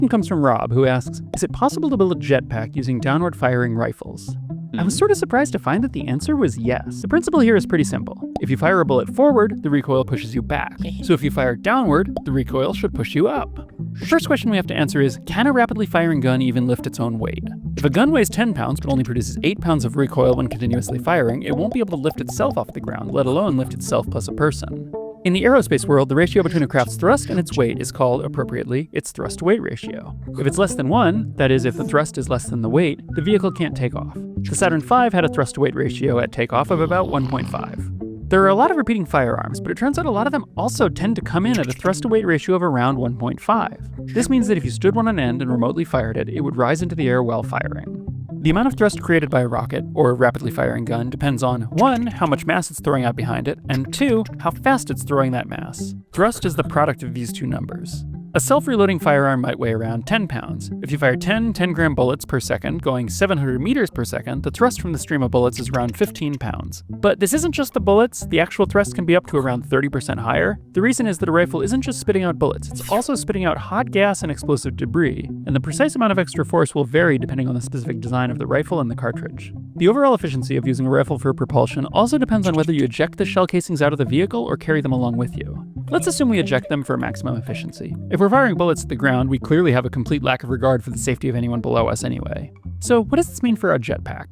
comes from Rob, who asks, is it possible to build a jetpack using downward firing rifles? I was sort of surprised to find that the answer was yes. The principle here is pretty simple. If you fire a bullet forward, the recoil pushes you back. So if you fire downward, the recoil should push you up. The first question we have to answer is, can a rapidly firing gun even lift its own weight? If a gun weighs 10 pounds but only produces 8 pounds of recoil when continuously firing, it won't be able to lift itself off the ground, let alone lift itself plus a person. In the aerospace world, the ratio between a craft's thrust and its weight is called, appropriately, its thrust-to-weight ratio. If it's less than 1, that is, if the thrust is less than the weight, the vehicle can't take off. The Saturn V had a thrust-to-weight ratio at takeoff of about 1.5. There are a lot of repeating firearms, but it turns out a lot of them also tend to come in at a thrust-to-weight ratio of around 1.5. This means that if you stood one on end and remotely fired it, it would rise into the air while firing. The amount of thrust created by a rocket, or rapidly firing gun, depends on 1, how much mass it's throwing out behind it, and 2, how fast it's throwing that mass. Thrust is the product of these two numbers. A self-reloading firearm might weigh around 10 pounds. If you fire 10 10-gram bullets per second, going 700 meters per second, the thrust from the stream of bullets is around 15 pounds. But this isn't just the bullets, the actual thrust can be up to around 30% higher. The reason is that a rifle isn't just spitting out bullets, it's also spitting out hot gas and explosive debris, and the precise amount of extra force will vary depending on the specific design of the rifle and the cartridge. The overall efficiency of using a rifle for propulsion also depends on whether you eject the shell casings out of the vehicle or carry them along with you. Let's assume we eject them for maximum efficiency. If we're firing bullets at the ground, we clearly have a complete lack of regard for the safety of anyone below us anyway. So what does this mean for our jetpack?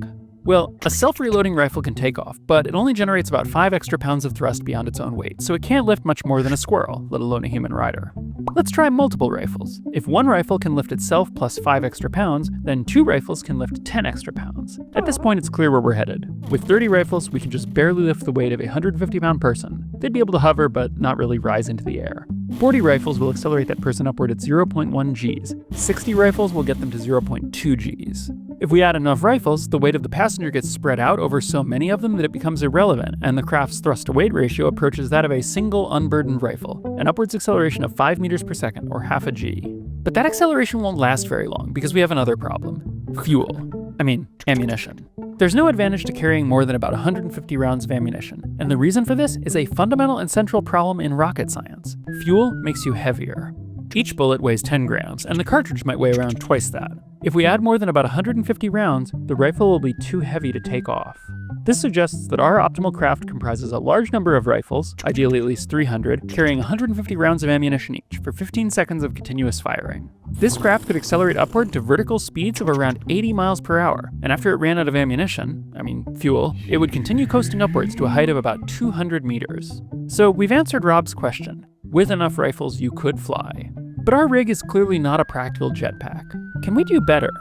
Well, a self-reloading rifle can take off, but it only generates about 5 extra pounds of thrust beyond its own weight, so it can't lift much more than a squirrel, let alone a human rider. Let's try multiple rifles. If one rifle can lift itself plus 5 extra pounds, then 2 rifles can lift 10 extra pounds. At this point, it's clear where we're headed. With 30 rifles, we can just barely lift the weight of a 150-pound person. They'd be able to hover, but not really rise into the air. 40 rifles will accelerate that person upward at 0.1 Gs. 60 rifles will get them to 0.2 Gs. If we add enough rifles, the weight of the passenger gets spread out over so many of them that it becomes irrelevant, and the craft's thrust-to-weight ratio approaches that of a single unburdened rifle, an upwards acceleration of 5 meters per second, or half a G. But that acceleration won't last very long, because we have another problem. Ammunition. There's no advantage to carrying more than about 150 rounds of ammunition, and the reason for this is a fundamental and central problem in rocket science. Fuel makes you heavier. Each bullet weighs 10 grams, and the cartridge might weigh around twice that. If we add more than about 150 rounds, the rifle will be too heavy to take off. This suggests that our optimal craft comprises a large number of rifles, ideally at least 300, carrying 150 rounds of ammunition each for 15 seconds of continuous firing. This craft could accelerate upward to vertical speeds of around 80 miles per hour, and after it ran out of fuel, it would continue coasting upwards to a height of about 200 meters. So we've answered Rob's question. With enough rifles, you could fly. But our rig is clearly not a practical jetpack. Can we do better?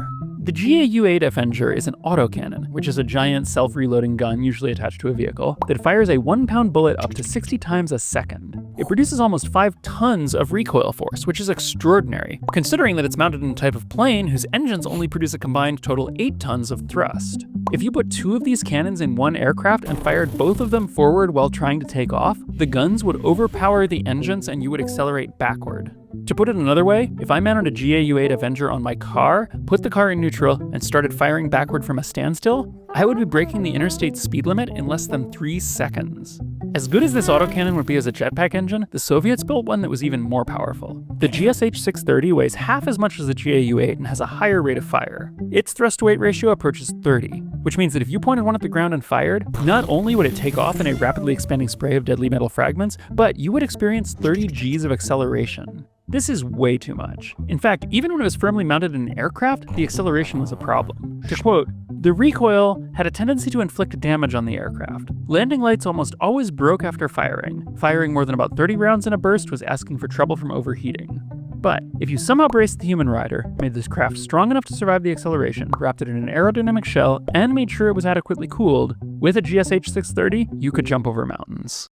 The GA-U8 Avenger is an autocannon, which is a giant self-reloading gun usually attached to a vehicle that fires a 1-pound bullet up to 60 times a second. It produces almost 5 tons of recoil force, which is extraordinary, considering that it's mounted in a type of plane whose engines only produce a combined total 8 tons of thrust. If you put 2 of these cannons in one aircraft and fired both of them forward while trying to take off, the guns would overpower the engines and you would accelerate backward. To put it another way, if I mounted a GA-U8 Avenger on my car, put the car in neutral, and started firing backward from a standstill, I would be breaking the interstate speed limit in less than 3 seconds. As good as this autocannon would be as a jetpack engine, the Soviets built one that was even more powerful. The GSH-630 weighs half as much as the GA-U8 and has a higher rate of fire. Its thrust-to-weight ratio approaches 30, which means that if you pointed one at the ground and fired, not only would it take off in a rapidly expanding spray of deadly metal fragments, but you would experience 30 Gs of acceleration. This is way too much. In fact, even when it was firmly mounted in an aircraft, the acceleration was a problem. To quote, "The recoil had a tendency to inflict damage on the aircraft. Landing lights almost always broke after firing. Firing more than about 30 rounds in a burst was asking for trouble from overheating." But if you somehow braced the human rider, made this craft strong enough to survive the acceleration, wrapped it in an aerodynamic shell, and made sure it was adequately cooled, with a GSH-630, you could jump over mountains.